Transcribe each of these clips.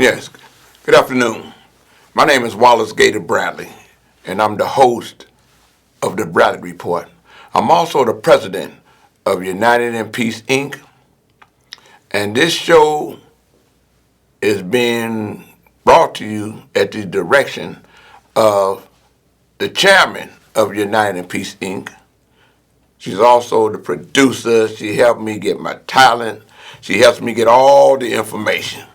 Yes, good afternoon. My name is Wallace Gator Bradley, and I'm the host of the Bradley Report. I'm also the president of United in Peace, Inc., and this show is being brought to you at the direction of the chairman of United in Peace, Inc. She's also the producer. She helped me get my talent. She helps me get all the information.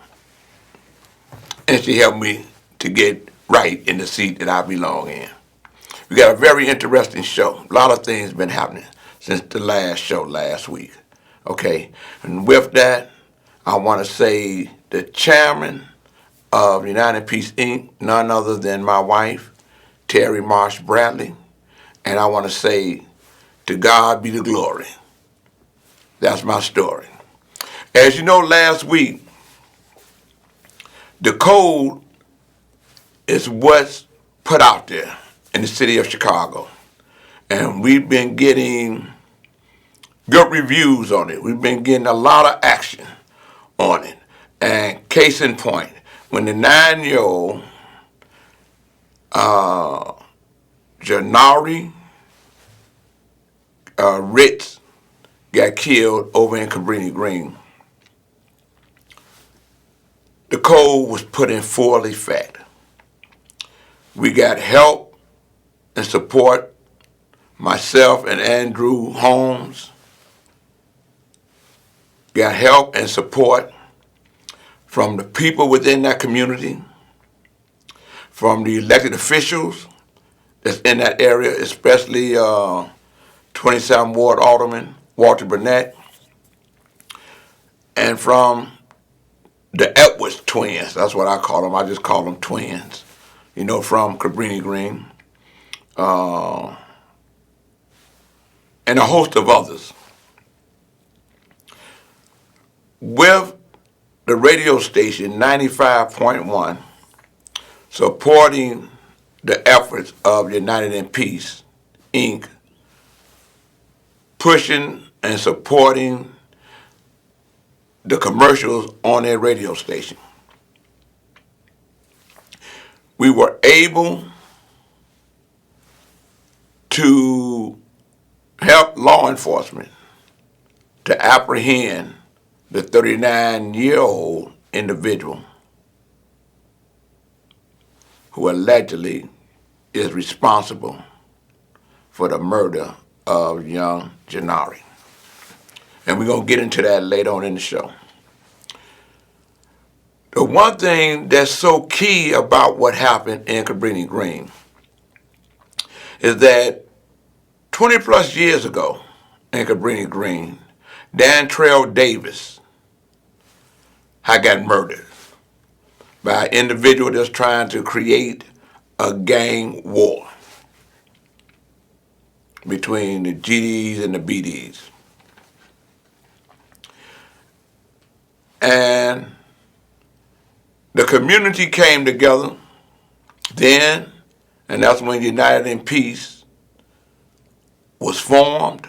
And she helped me to get right in the seat that I belong in. We got a very interesting show. A lot of things been happening since the last show last week. Okay, and with that, I want to say the chairman of United Peace Inc., none other than my wife, Terry Marsh Bradley, and I want to say, to God be the glory. That's my story. As you know, last week, the code is what's put out there in the city of Chicago. And we've been getting good reviews on it. We've been getting a lot of action on it. And case in point, when the 9-year-old Janari Ritz got killed over in Cabrini Green, the code was put in full effect. We got help and support, myself and Andrew Holmes got help and support from the people within that community, from the elected officials that's in that area, especially 27th Ward Alderman Walter Burnett, and from the Edwards twins. That's what I call them. I just call them twins, from Cabrini Green, and a host of others. With the radio station 95.1 supporting the efforts of United in Peace, Inc., pushing and supporting the commercials on their radio station, we were able to help law enforcement to apprehend the 39-year-old individual who allegedly is responsible for the murder of young Janari. And we're going to get into that later on in the show. The one thing that's so key about what happened in Cabrini Green is that 20 plus years ago in Cabrini Green, Dantrell Davis had got murdered by an individual that's trying to create a gang war between the GDs and the BDs. And the community came together then, and that's when United in Peace was formed.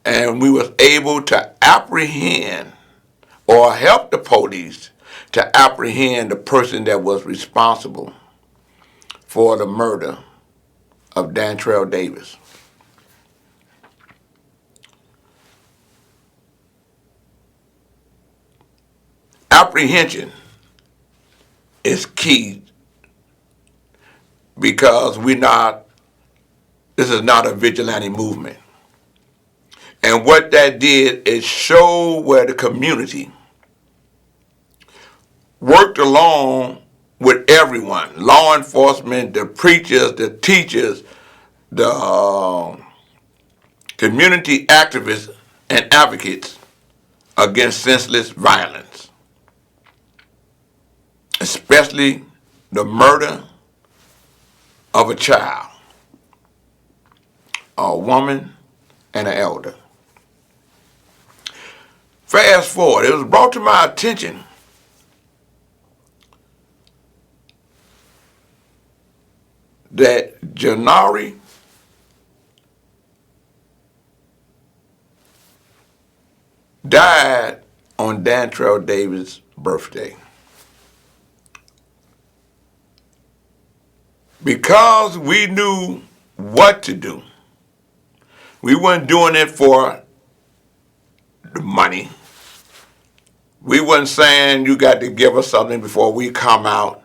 And we was able to apprehend or help the police to apprehend the person that was responsible for the murder of Dantrell Davis. Apprehension is key because this is not a vigilante movement. And what that did is show where the community worked along with everyone, law enforcement, the preachers, the teachers, the community activists and advocates against senseless violence, especially the murder of a child, a woman, and an elder. Fast forward, it was brought to my attention that Janari died on on Dantrell Davis' birthday. Because we knew what to do. We weren't doing it for the money. We weren't saying you got to give us something before we come out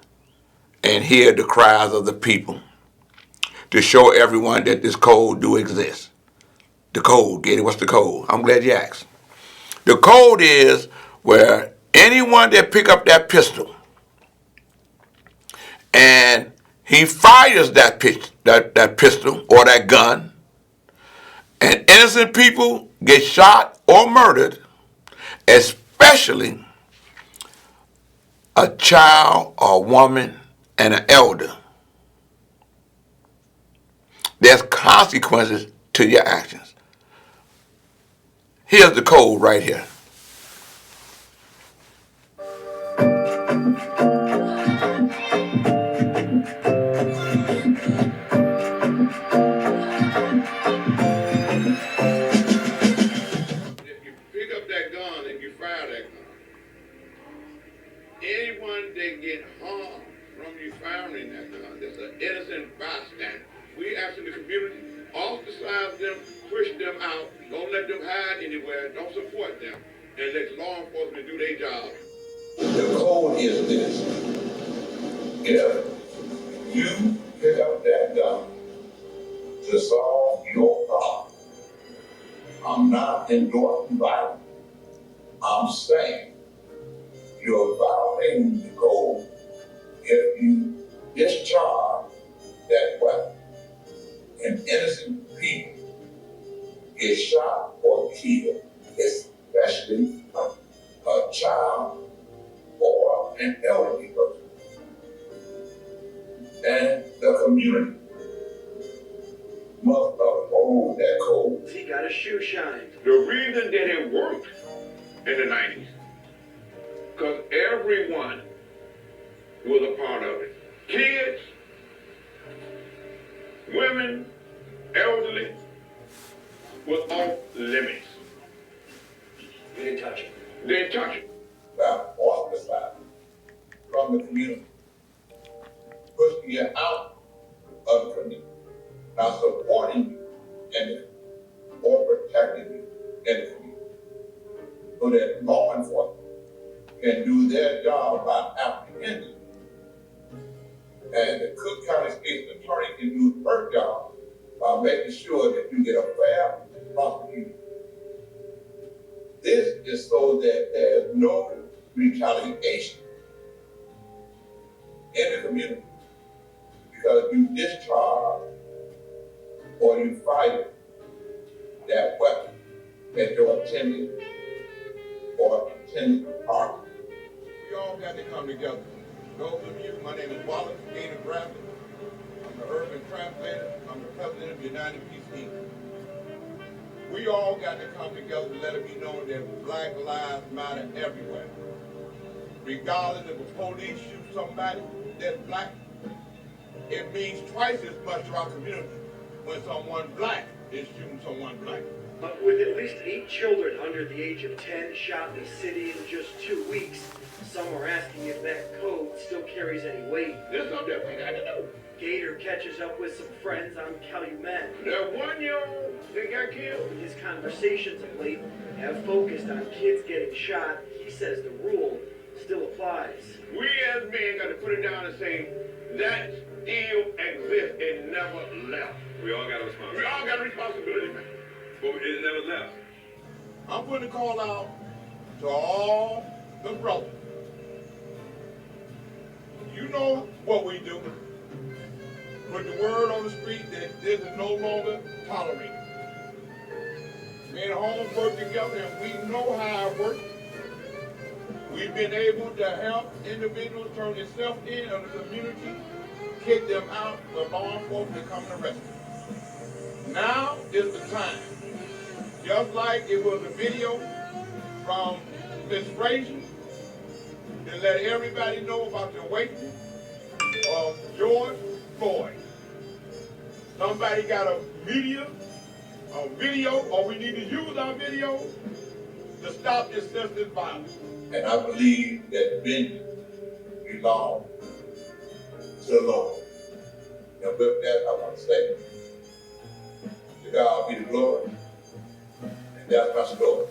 and hear the cries of the people to show everyone that this code do exist. The code, Gator, what's the code? I'm glad you asked. The code is where anyone that pick up that pistol and he fires that pistol or that gun, and innocent people get shot or murdered, especially a child, a woman, and an elder, there's consequences to your actions. Here's the code right here. Anyone that get harmed from you firing that gun, that's an innocent bystander. We asking the community, ostracize them, push them out, don't let them hide anywhere, don't support them, and let law enforcement do their job. The code is this: if you pick up that gun to solve your problem, I'm not endorsing violence. I'm saying you're violating the code if you discharge that weapon and innocent people get shot or killed, especially a child or an elderly person. And the community must uphold that code. He got his shoe shined. The reason that it worked in the 90s, because everyone was a part of it. Kids, women, elderly, was off limits. You didn't touch it. They didn't touch it. Now, ostracized from the community, pushing you out of the community, not supporting you in the community, or protecting you in the community, so that law enforcement can do their job by apprehending you. And the Cook County State's Attorney can do her job by making sure that you get a fair prosecution. This is so that there's no retaliation in the community because you discharge or you fire that weapon that you're attending or intending to harm. We all got to come together. Those of you, my name is Wallace Gator Bradley. I'm the urban translator. I'm the president of United Peace Inc. We all got to come together to let it be known that Black lives matter everywhere. Regardless if a police shoot somebody that's black, it means twice as much to our community when someone black is shooting someone black. With at least 8 children under the age of 10 shot in the city in just 2 weeks, some are asking if that code still carries any weight. This is something we got to do. Gator catches up with some friends on Calumet. That 1-year-old that got killed. His conversations of late have focused on kids getting shot. He says the rule still applies. We as men got to put it down and say that still exists and never left. We all got a responsibility. We all got a responsibility, man. But it never left. I'm putting a call out to all the brothers. You know what we do. Put the word on the street that this is no longer tolerated. Me and home work together and we know how it works. We've been able to help individuals turn themselves in on the community, kick them out when law enforcement come and arrest them. Now is the time. Just like it was a video from Miss Frazier to let everybody know about the awakening of George Floyd. Somebody got a video, or we need to use our video to stop this senseless violence. And I believe that vengeance belongs to the Lord. And with that, I want to say, to God be the glory. And that's my story.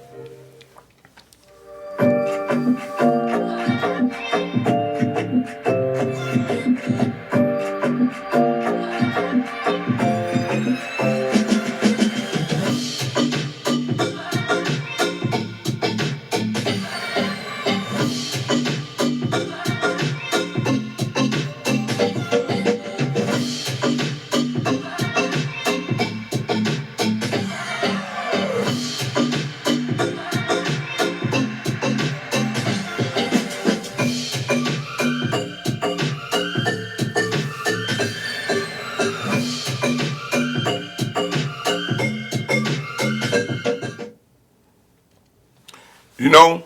You know,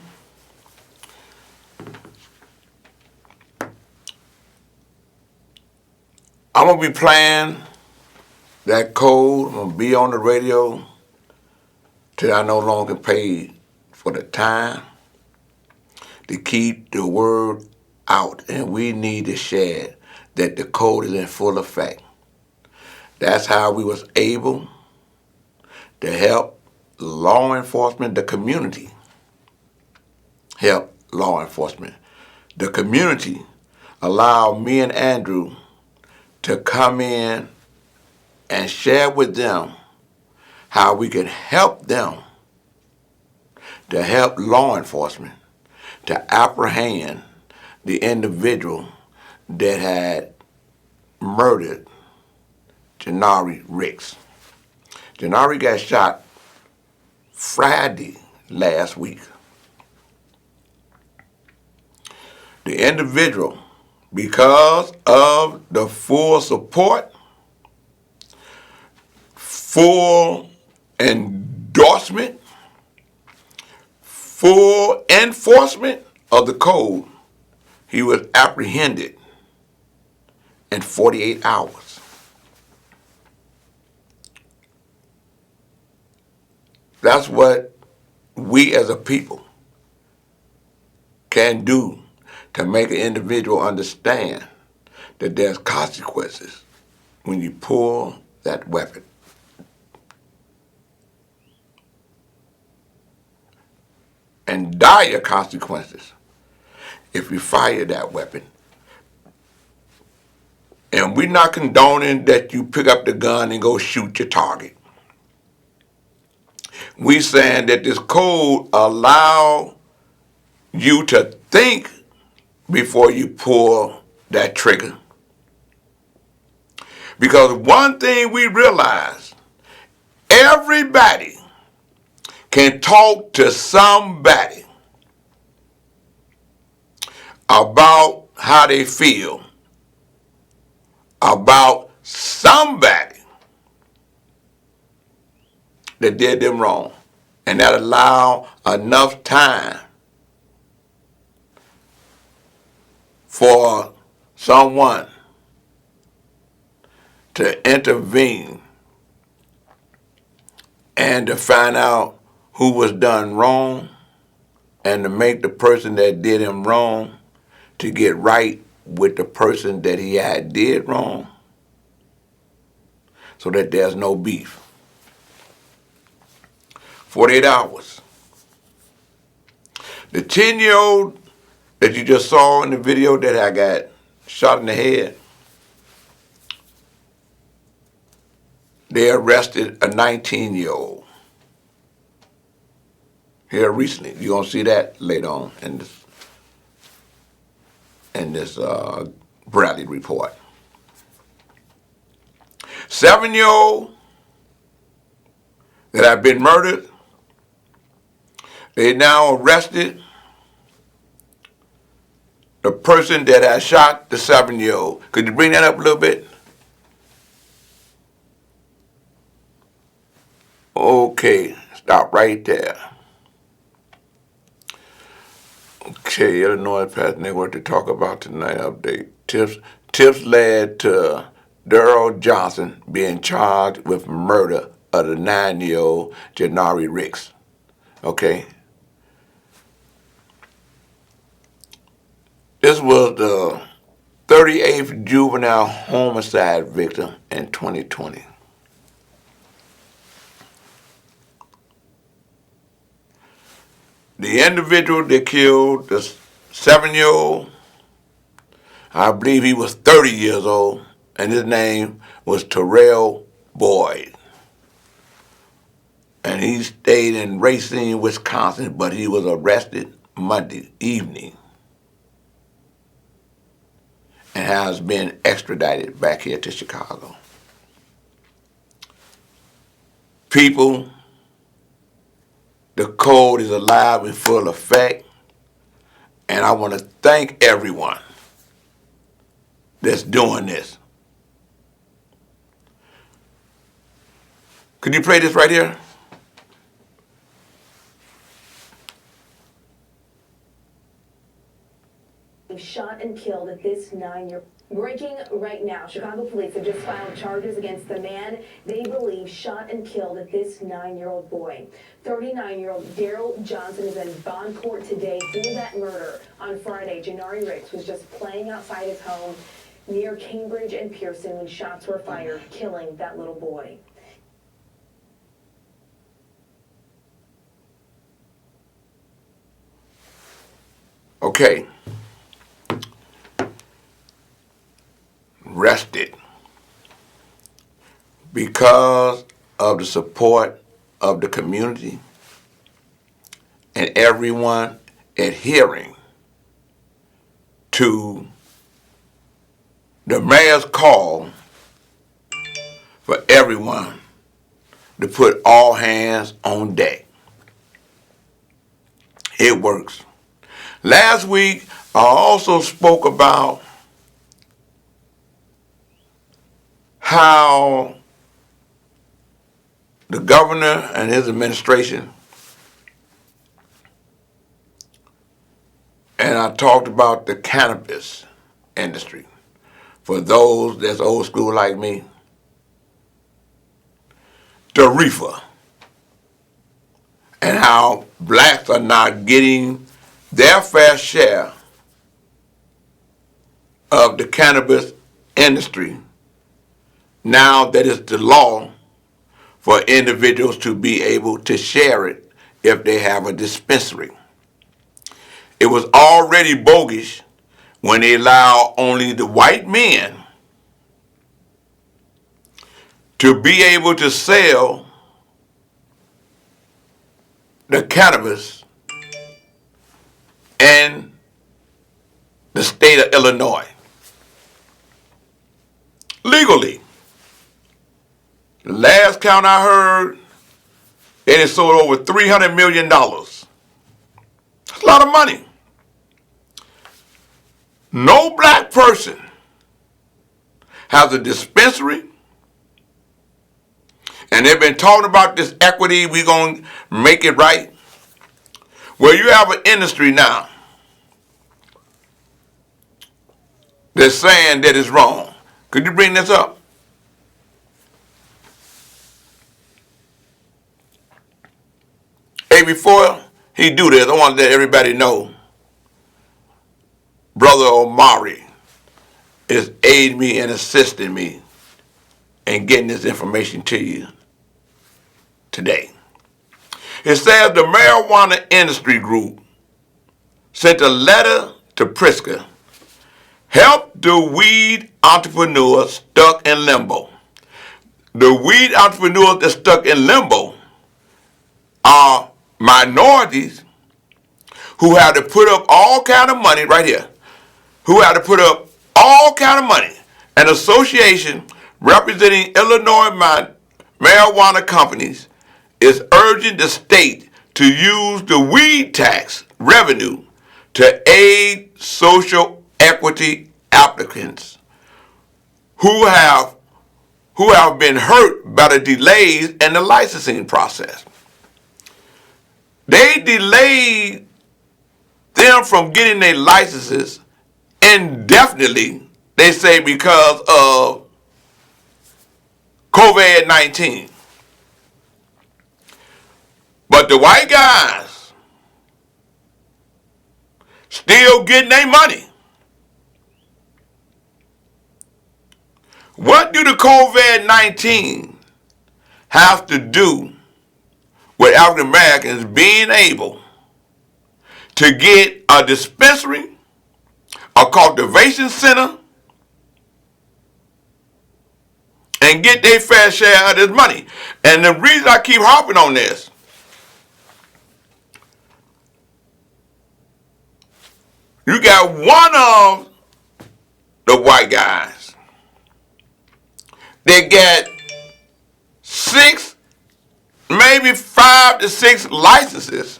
I'm going to be playing that code. I'm going to be on the radio till I no longer pay for the time to keep the word out. And we need to share that the code is in full effect. That's how we was able to help law enforcement, the community, help law enforcement. The community allowed me and Andrew to come in and share with them how we can help them to help law enforcement to apprehend the individual that had murdered Janari Ricks. Janari got shot Friday last week. The individual, because of the full support, full endorsement, full enforcement of the code, he was apprehended in 48 hours. That's what we as a people can do to make an individual understand that there's consequences when you pull that weapon. And dire consequences if you fire that weapon. And we're not condoning that you pick up the gun and go shoot your target. We're saying that this code allow you to think before you pull that trigger. Because one thing we realize, everybody can talk to somebody about how they feel about somebody that did them wrong. And that allow enough time for someone to intervene and to find out who was done wrong and to make the person that did him wrong to get right with the person that he had did wrong so that there's no beef. 48 hours. The 10-year-old that you just saw in the video that I got shot in the head, they arrested a 19-year-old here recently. You're going to see that later on in this Bradley report. 7-year-old that have been murdered, they now arrested the person that had shot the 7-year-old. Could you bring that up a little bit? Okay, stop right there. Okay, Illinois Path Network to talk about tonight update. Tips led to Daryl Johnson being charged with murder of the 9-year-old Janari Ricks. Okay, This was the 38th juvenile homicide victim in 2020. The individual that killed the 7-year-old, I believe he was 30 years old, and his name was Terrell Boyd. And he stayed in Racine, Wisconsin, but he was arrested Monday evening and has been extradited back here to Chicago. People, the code is alive in full effect, and I want to thank everyone that's doing this. Could you play this right here? Shot and killed this 9-year-old. Breaking right now, Chicago police have just filed charges against the man they believe shot and killed this 9-year-old boy. 39-year-old Daryl Johnson is in bond court today for that murder. On Friday, Janari Ricks was just playing outside his home near Cambridge and Pearson when shots were fired, killing that little boy. Okay. Rested because of the support of the community and everyone adhering to the mayor's call for everyone to put all hands on deck. It works. Last week, I also spoke about how the governor and his administration, and I talked about the cannabis industry. For those that's old school like me, the reefer, and how blacks are not getting their fair share of the cannabis industry now that it's the law for individuals to be able to share it if they have a dispensary. It was already bogus when they allowed only the white men to be able to sell the cannabis in the state of Illinois legally. The last count I heard, it has sold over $300 million. That's a lot of money. No black person has a dispensary, and they've been talking about this equity, we're going to make it right. Well, you have an industry now that's saying that it's wrong. Could you bring this up? Hey, before he do this, I want to let everybody know Brother Omari is aiding me and assisting me in getting this information to you today. It says the marijuana industry group sent a letter to Pritzker, help the weed entrepreneurs stuck in limbo. The weed entrepreneurs that stuck in limbo are minorities who had to put up all kind of money right here, who had to put up all kind of money. An association representing Illinois marijuana companies is urging the state to use the weed tax revenue to aid social equity applicants who have been hurt by the delays in the licensing process. They delayed them from getting their licenses indefinitely, they say, because of COVID-19. But the white guys still getting their money. What do the COVID-19 have to do with African Americans being able to get a dispensary, a cultivation center, and get their fair share of this money? And the reason I keep harping on this, you got one of the white guys that got 6, maybe 5 to 6 licenses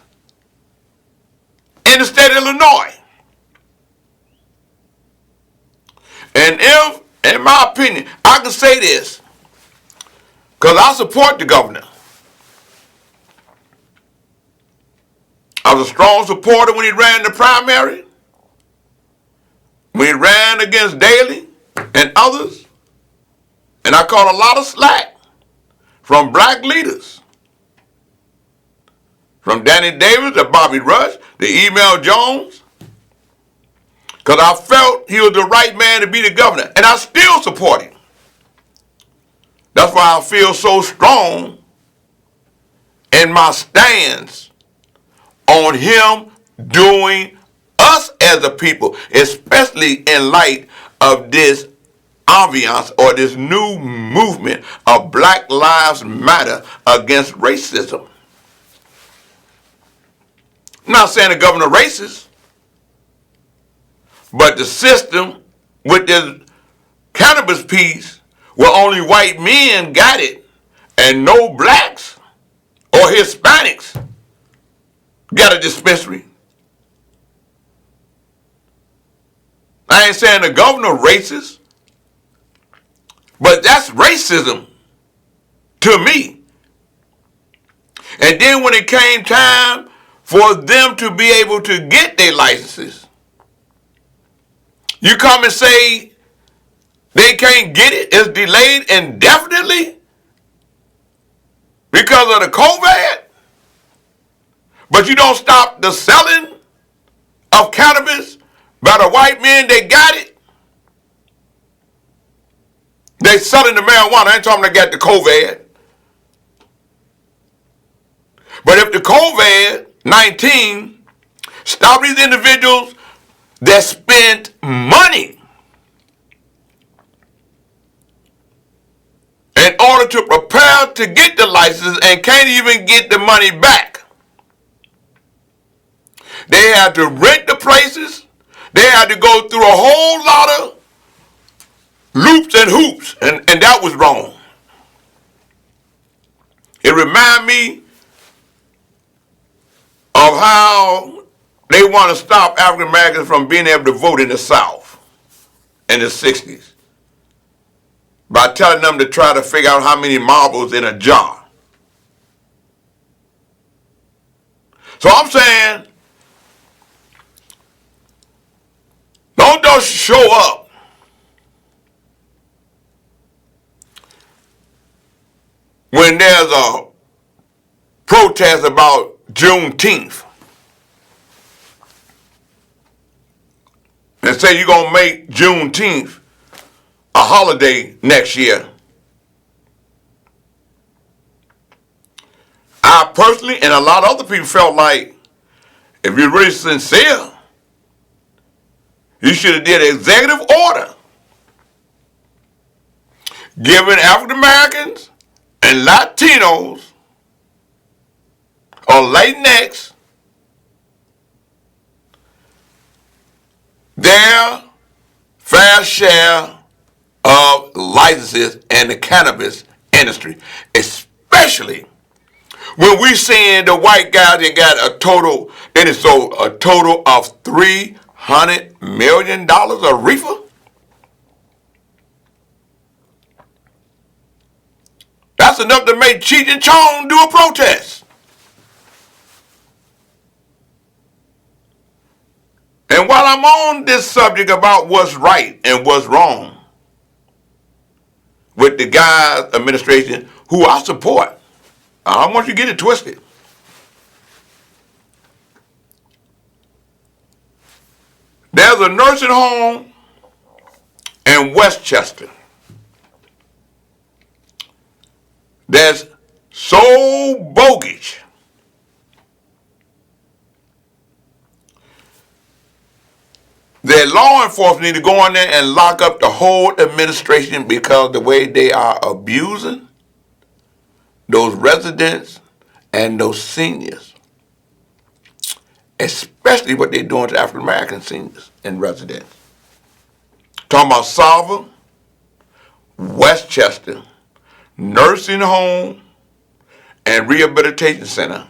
in the state of Illinois. And if, in my opinion, I can say this, because I support the governor. I was a strong supporter when he ran the primary, when he ran against Daley and others, and I caught a lot of slack from black leaders, from Danny Davis to Bobby Rush to Email Jones, because I felt he was the right man to be the governor, and I still support him. That's why I feel so strong in my stance on him doing us as a people, especially in light of this ambiance or this new movement of Black Lives Matter against racism. I'm not saying the governor racist, but the system with this cannabis piece where only white men got it and no blacks or Hispanics got a dispensary. I ain't saying the governor racist, but that's racism to me. And then when it came time for them to be able to get their licenses, you come and say they can't get it, it's delayed indefinitely because of the COVID, but you don't stop the selling of cannabis by the white men that got it. They selling the marijuana. I ain't talking they got the COVID. But if the COVID-19 stop these individuals that spent money in order to prepare to get the license and can't even get the money back, they had to rent the places. They had to go through a whole lot of loops and hoops, and that was wrong. It reminded me of how they want to stop African Americans from being able to vote in the South in the 60s by telling them to try to figure out how many marbles in a jar. So I'm saying, don't just show up when there's a protest about Juneteenth and say you're going to make Juneteenth a holiday next year. I personally and a lot of other people felt like if you're really sincere, you should have did an executive order giving African Americans and Latinos or Latinx their fair share of licenses in the cannabis industry, especially when we're seeing the white guy that got a total of $300 million of reefer. That's enough to make Cheech and Chong do a protest. And while I'm on this subject about what's right and what's wrong with the guy's administration, who I support, I don't want you to get it twisted. There's a nursing home in Westchester that's so bogus that law enforcement need to go in there and lock up the whole administration because of the way they are abusing those residents and those seniors, especially what they're doing to African American seniors and residents. Talking about Salva, Westchester, nursing home, and rehabilitation center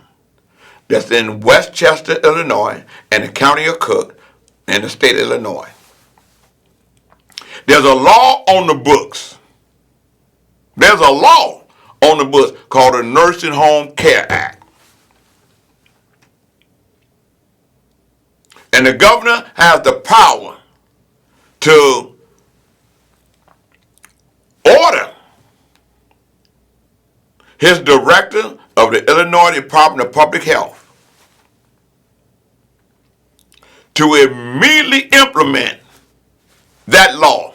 that's in Westchester, Illinois, and the county of Cook in the state of Illinois. There's a law on the books. There's a law on the books called the Nursing Home Care Act. And the governor has the power to order his director of the Illinois Department of Public Health to immediately implement that law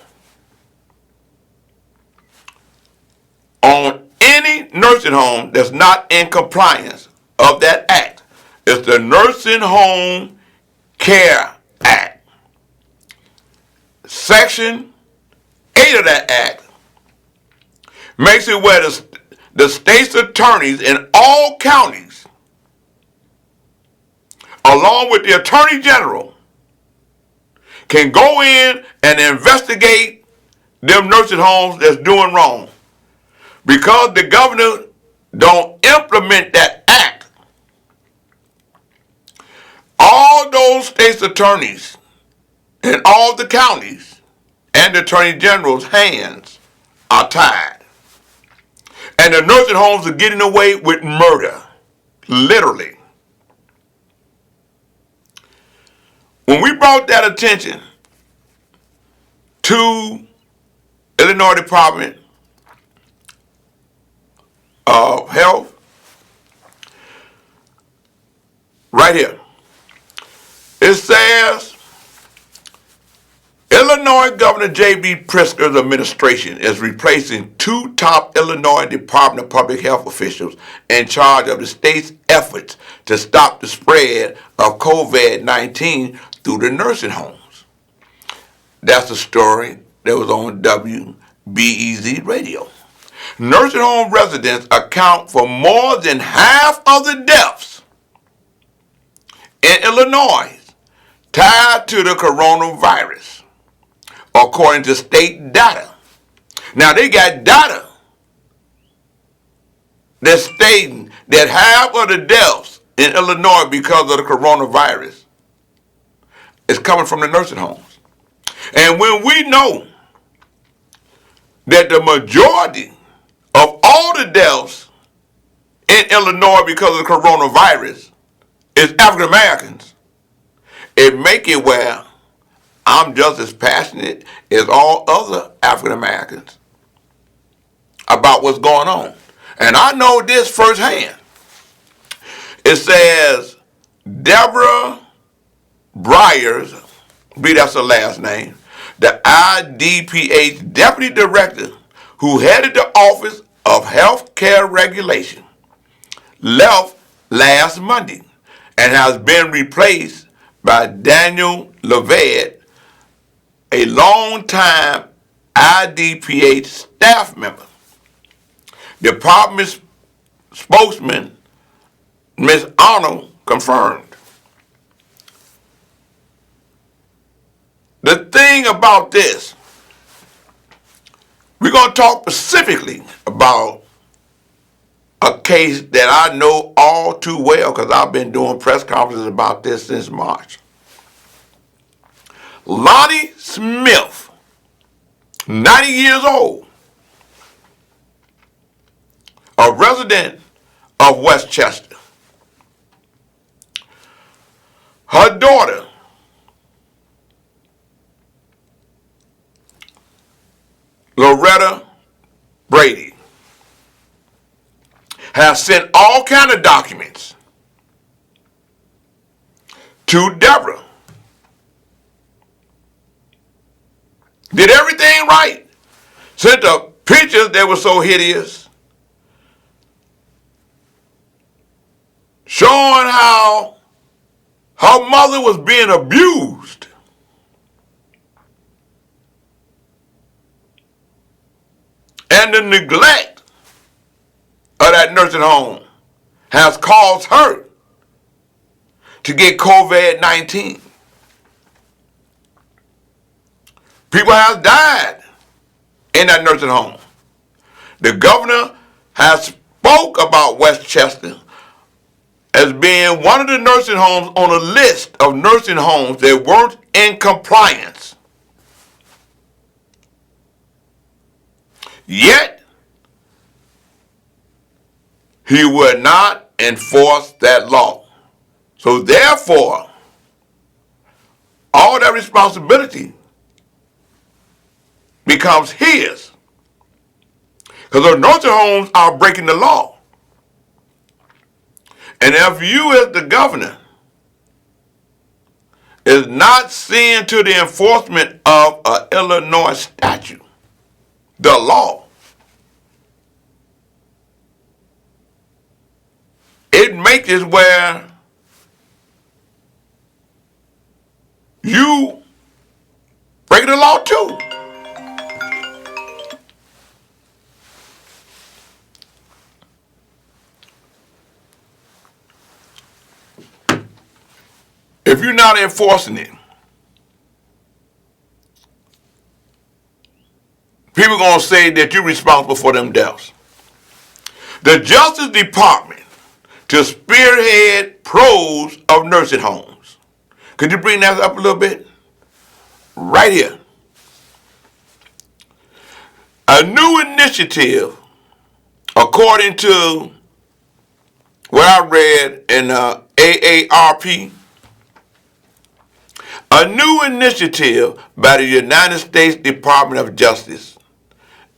on any nursing home that's not in compliance of that act. It's the Nursing Home Care Act. Section 8 of that act makes it where the state's attorneys in all counties, along with the attorney general, can go in and investigate them nursing homes that's doing wrong. Because the governor don't implement that act, all those state's attorneys in all the counties and the attorney general's hands are tied. And the nursing homes are getting away with murder, literally. When we brought that attention to Illinois Department of Health, right here, it says, Illinois Governor J.B. Pritzker's administration is replacing 2 top Illinois Department of Public Health officials in charge of the state's efforts to stop the spread of COVID-19 through the nursing homes. That's a story that was on WBEZ radio. Nursing home residents account for more than half of the deaths in Illinois tied to the coronavirus, according to state data. Now, they got data that's stating that half of the deaths in Illinois because of the coronavirus is coming from the nursing homes. And when we know that the majority of all the deaths in Illinois because of the coronavirus is African Americans, it make it where I'm just as passionate as all other African Americans about what's going on. And I know this firsthand. It says Deborah Byers, I believe that's her last name, the IDPH deputy director who headed the Office of Health Care Regulation, left last Monday and has been replaced by Daniel Levet, a longtime IDPH staff member. The department spokesman, Ms. Arnold, confirmed. The thing about this, we're going to talk specifically about a case that I know all too well because I've been doing press conferences about this since March. Lonnie Smith, 90 years old, a resident of Westchester. Her daughter, Loretta Brady, has sent all kind of documents to Deborah. Did everything right. Sent her pictures that were so hideous. showing how her mother was being abused. And the neglect of that nursing home has caused her to get COVID-19. People have died in that nursing home. The governor has spoke about Westchester as being one of the nursing homes on a list of nursing homes that weren't in compliance. Yet, he would not enforce that law. So therefore, all that responsibility becomes his. Because those nursing homes are breaking the law. And if you as the governor is not seeing to the enforcement of an Illinois statute, the law, it makes it where you break the law too. If you're not enforcing it, people are going to say that you're responsible for them deaths. The Justice Department to spearhead pros of nursing homes. Could you bring that up a little bit? Right here. A new initiative, according to what I read in AARP, a new initiative by the United States Department of Justice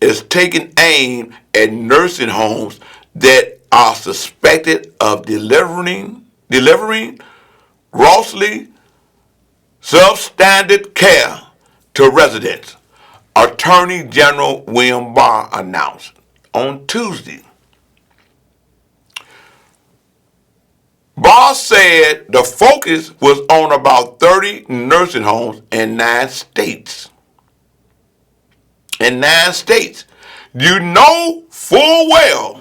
is taking aim at nursing homes that are suspected of delivering grossly substandard care to residents, Attorney General William Barr announced on Tuesday. Barr said the focus was on about 30 nursing homes in 9 states. In 9 states. You know full well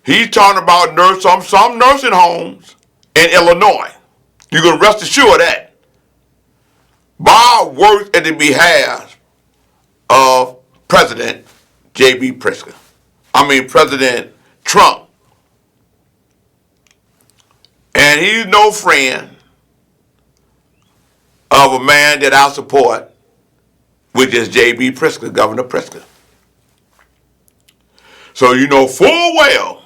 he's talking about some nursing homes in Illinois. You can rest assured of that. Barr works at the behalf of President President Trump. And he's no friend of a man that I support, which is J.B. Pritzker, Governor Pritzker. So you know full well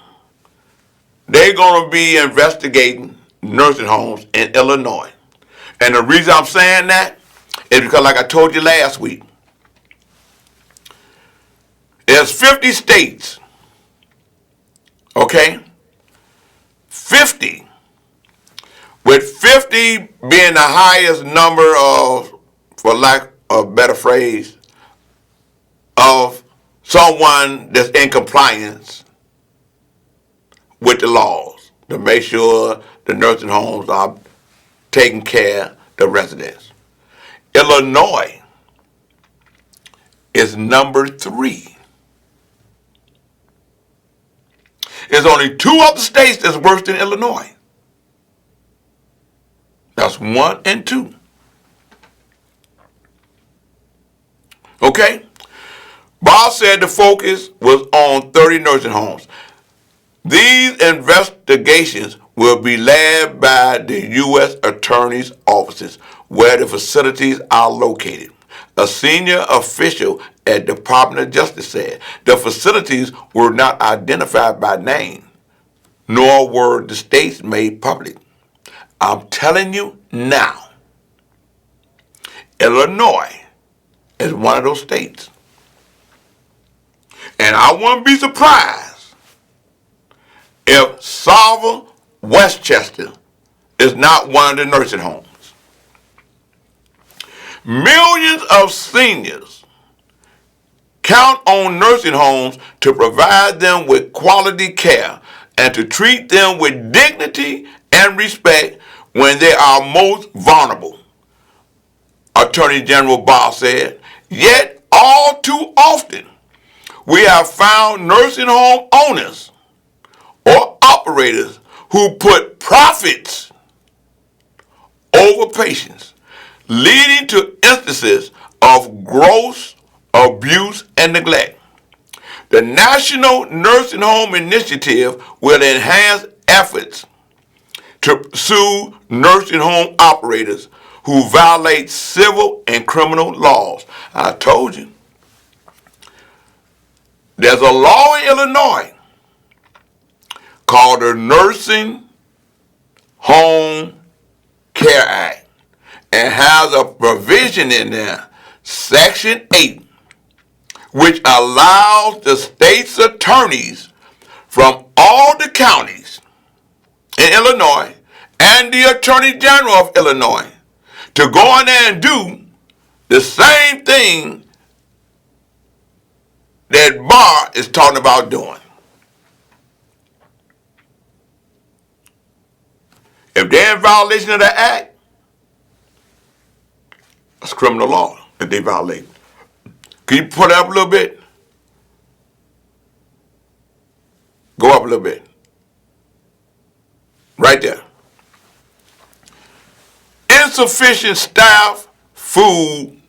they're going to be investigating nursing homes in Illinois. And the reason I'm saying that is because, like I told you last week, there's 50 states, okay? 50. With 50 being the highest number of, for lack of a better phrase, of someone that's in compliance with the laws to make sure the nursing homes are taking care of the residents. Illinois is number 3. There's only 2 other states that's worse than Illinois. That's 1 and 2. Okay? Bob said the focus was on 30 nursing homes. These investigations will be led by the U.S. Attorney's offices where the facilities are located. A senior official at the Department of Justice said the facilities were not identified by name, nor were the states made public. I'm telling you now, Illinois is one of those states. And I wouldn't be surprised if Salva Westchester is not one of the nursing homes. Millions of seniors count on nursing homes to provide them with quality care, and to treat them with dignity and respect when they are most vulnerable. Attorney General Barr said, yet all too often we have found nursing home owners or operators who put profits over patients, leading to instances of gross abuse and neglect. The National Nursing Home Initiative will enhance efforts to sue nursing home operators who violate civil and criminal laws. I told you, there's a law in Illinois called the Nursing Home Care Act, and has a provision in there, Section 8, which allows the state's attorneys from all the counties in Illinois and the Attorney General of Illinois to go in there and do the same thing that Barr is talking about doing. If they're in violation of the act, it's criminal law if they violate. Can you put it up a little bit? Go up a little bit. Right there. Insufficient staff, food,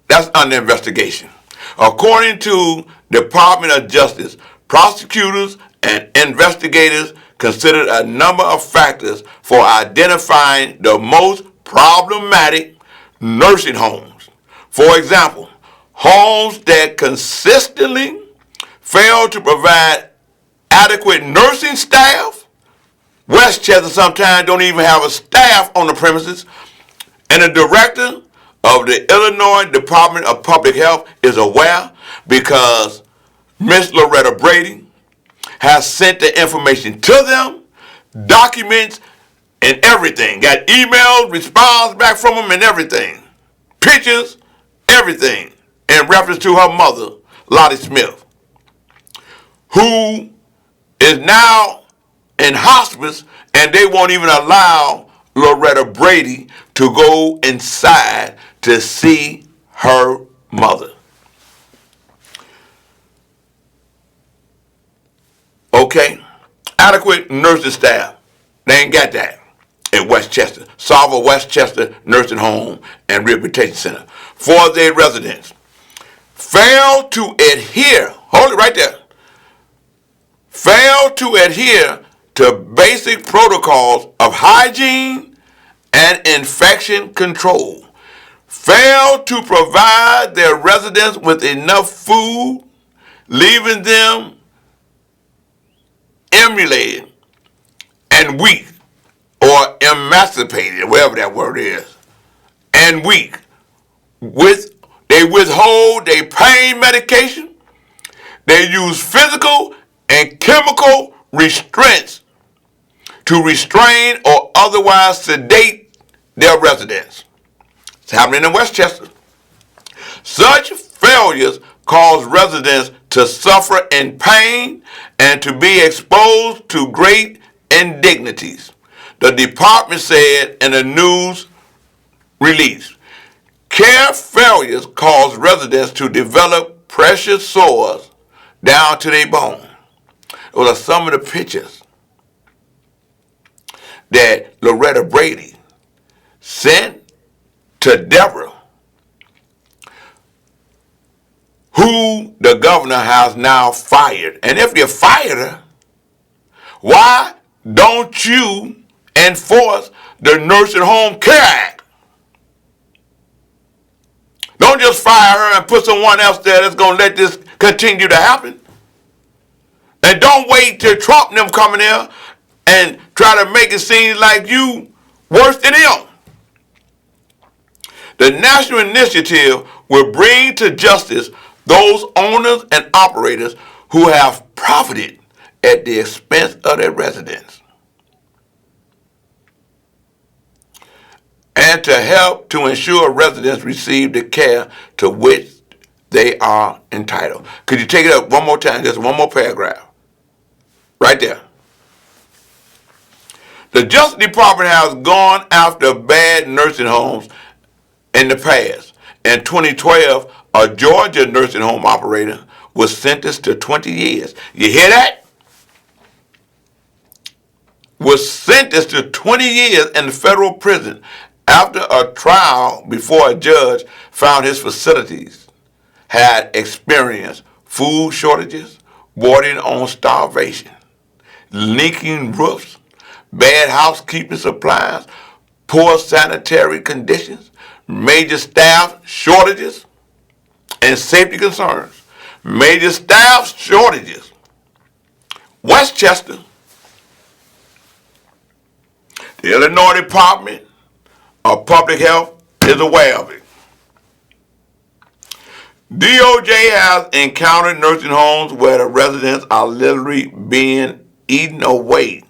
that's under investigation. According to Department of Justice, prosecutors and investigators considered a number of factors for identifying the most problematic nursing homes. For example, homes that consistently fail to provide adequate nursing staff. Westchester sometimes don't even have a staff on the premises, and the director of the Illinois Department of Public Health is aware because Miss Loretta Brady has sent the information to them, documents and everything. Got emails, response back from them and everything. Pictures, everything in reference to her mother, Lottie Smith, who is now in hospice, and they won't even allow Loretta Brady to go inside to see her mother. Okay? Adequate nursing staff. They ain't got that in Westchester. Salva Westchester Nursing Home and Rehabilitation Center. For their residents. Fail to adhere, hold it right there. Fail to adhere to basic protocols of hygiene and infection control. Fail to provide their residents with enough food, leaving them emulated and weak, or emancipated, whatever that word is, and weak. They withhold their pain medication. They use physical and chemical restraints to restrain or otherwise sedate their residents. It's happening in Westchester. Such failures cause residents to suffer in pain and to be exposed to great indignities, the department said in a news release. Care failures cause residents to develop pressure sores down to their bone. Those are some of the pictures that Loretta Brady sent to Deborah, who the governor has now fired. And if you fired her, why don't you enforce the Nursing Home Care Act? Don't just fire her and put someone else there that's going to let this continue to happen. And don't wait till Trump and them come in here and try to make it seem like you worse than him. The national initiative will bring to justice those owners and operators who have profited at the expense of their residents, and to help to ensure residents receive the care to which they are entitled. Could you take it up one more time, just one more paragraph? Right there. The Justice Department has gone after bad nursing homes in the past. In 2012, a Georgia nursing home operator was sentenced to 20 years. You hear that? Was sentenced to 20 years in the federal prison after a trial before a judge found his facilities had experienced food shortages, bordering on starvation, leaking roofs, bad housekeeping supplies, poor sanitary conditions, major staff shortages, and safety concerns. Major staff shortages. Westchester, the Illinois Department of Public Health is aware of it. DOJ has encountered nursing homes where the residents are literally being eaten away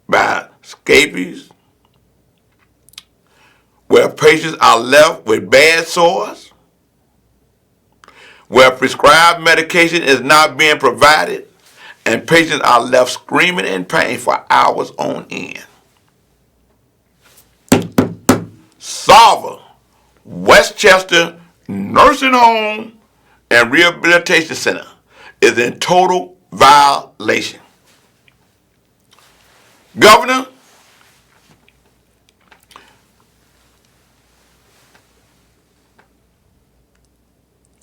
by scabies, where patients are left with bad sores, where prescribed medication is not being provided, and patients are left screaming in pain for hours on end. Salva, Westchester Nursing Home and Rehabilitation Center is in total violation. Governor,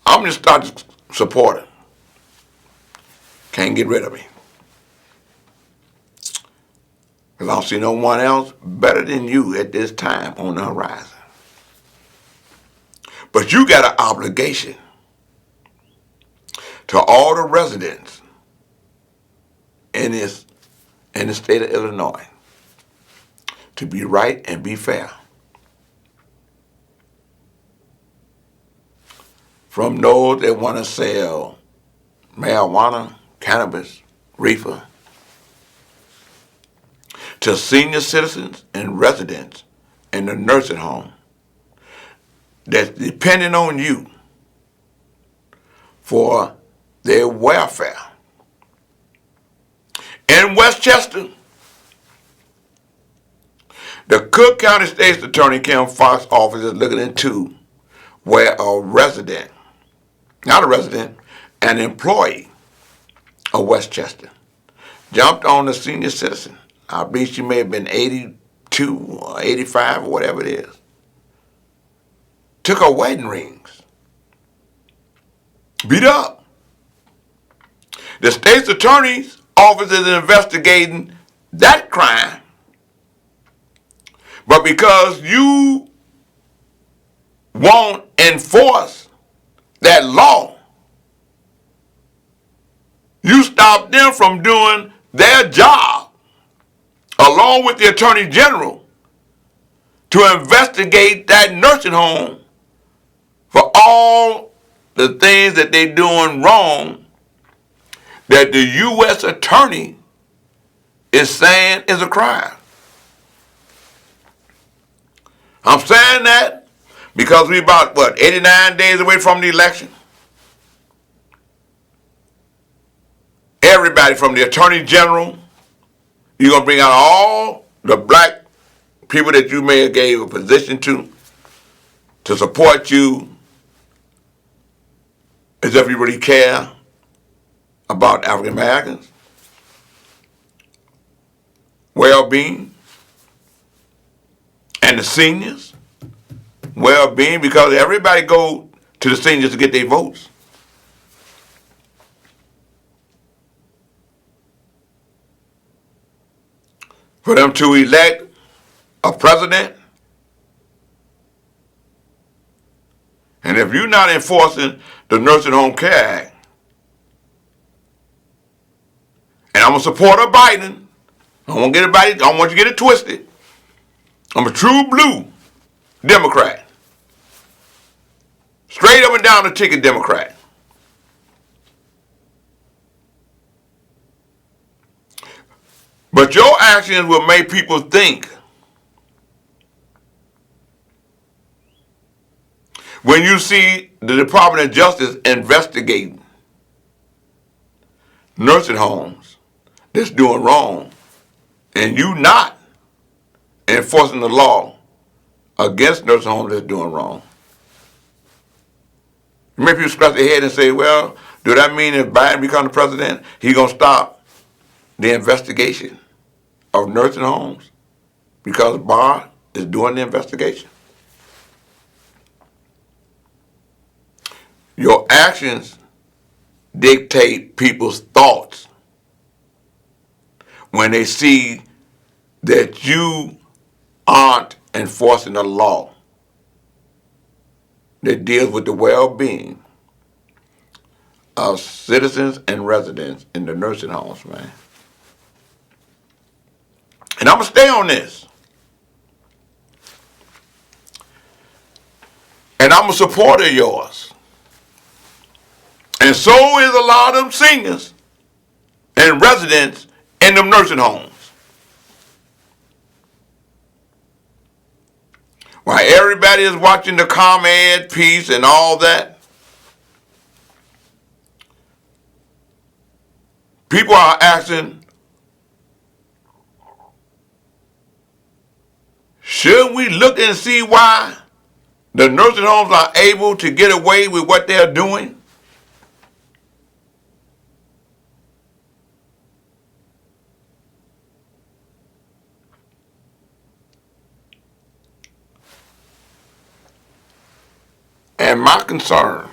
I'm going to start to support him. Can't get rid of me. Because I don't see no one else better than you at this time on the horizon. But you got an obligation to all the residents in the state of Illinois to be right and be fair. From those that want to sell marijuana, cannabis, reefer, to senior citizens and residents in the nursing home that's depending on you for their welfare. In Westchester, the Cook County State's Attorney Kim Fox's office is looking into where a resident, not a resident, an employee of Westchester, jumped on a senior citizen. I believe she may have been 82 or 85 or whatever it is. Took her wedding rings. Beat up. The state's attorney's office is investigating that crime. But because you won't enforce that law, you stop them from doing their job, along with the Attorney General, to investigate that nursing home for all the things that they're doing wrong that the U.S. Attorney is saying is a crime. I'm saying that because we're about, 89 days away from the election? Everybody from the Attorney General, you're going to bring out all the black people that you may have gave a position to support you as if you really care about African Americans' well-being and the seniors' well-being, because everybody go to the seniors to get their votes. For them to elect a president, and if you're not enforcing the Nursing Home Care Act, and I'm a supporter of Biden, I don't want you to get it twisted. I'm a true blue Democrat. Straight up and down the ticket Democrat. But your actions will make people think. When you see the Department of Justice investigating nursing homes that's doing wrong and you not enforcing the law against nursing homes that's doing wrong. Many people scratch their head and say, well, do that mean if Biden becomes the president, he's going to stop the investigation of nursing homes because Barr is doing the investigation? Your actions dictate people's thoughts when they see that you aren't enforcing a law that deals with the well-being of citizens and residents in the nursing homes, man. And I'm going to stay on this. And I'm a supporter of yours. And so is a lot of them seniors and residents in them nursing homes. While everybody is watching the ComEd piece and all that, people are asking, should we look and see why the nursing homes are able to get away with what they're doing? And my concern,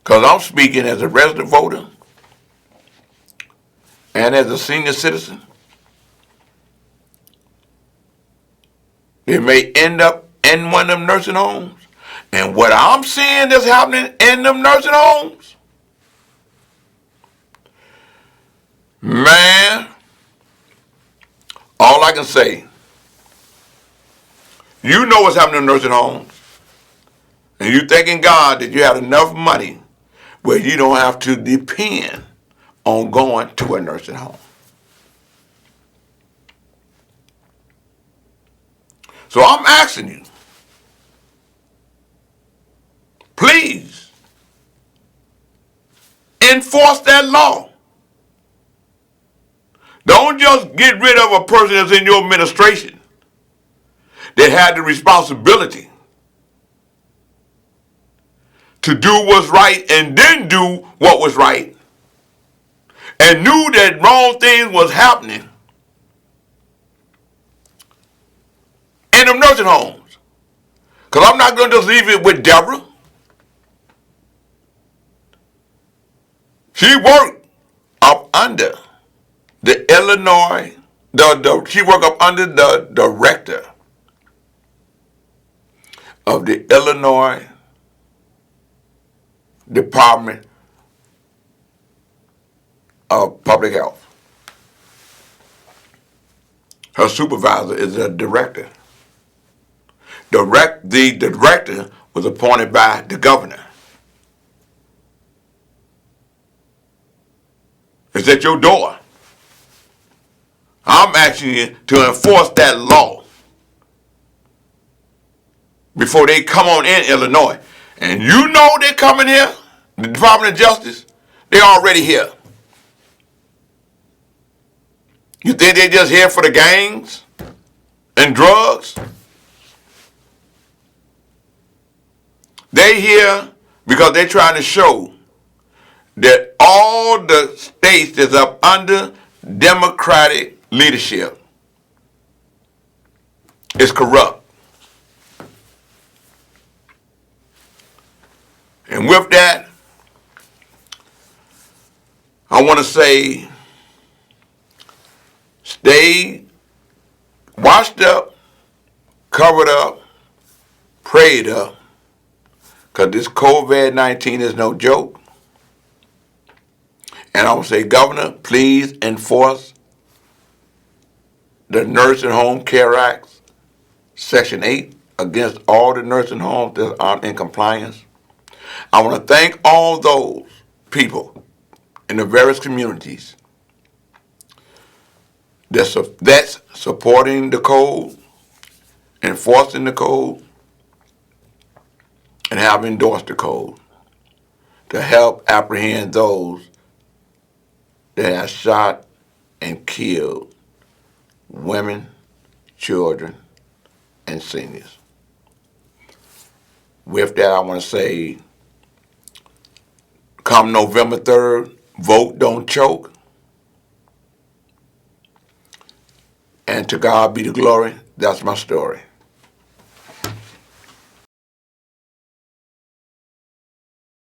because I'm speaking as a resident voter and as a senior citizen, they may end up in one of them nursing homes. And what I'm seeing that's happening in them nursing homes, man, all I can say, you know what's happening in nursing homes, and you thanking God that you have enough money where you don't have to depend on going to a nursing home. So I'm asking you, please enforce that law. Don't just get rid of a person that's in your administration that had the responsibility to do what's right and then do what was right and knew that wrong things was happening in them nursing homes. Because I'm not going to just leave it with Deborah. She worked up under the Illinois, she worked up under the director of the Illinois Department of Public Health. Her supervisor is a director. The director was appointed by the governor. It's at your door. I'm asking you to enforce that law before they come on in Illinois. And you know they're coming here, the Department of Justice, they're already here. You think they're just here for the gangs and drugs? They're here because they're trying to show that all the states that's up under Democratic leadership is corrupt. And with that, I want to say, stay washed up, covered up, prayed up, because this COVID-19 is no joke. And I would say, Governor, please enforce the Nursing Home Care Act, Section 8, against all the nursing homes that aren't in compliance. I want to thank all those people in the various communities that's supporting the code, enforcing the code, and have endorsed the code to help apprehend those that have shot and killed women, children, and seniors. With that, I want to say, come November 3rd, vote, don't choke. And to God be the glory. That's my story.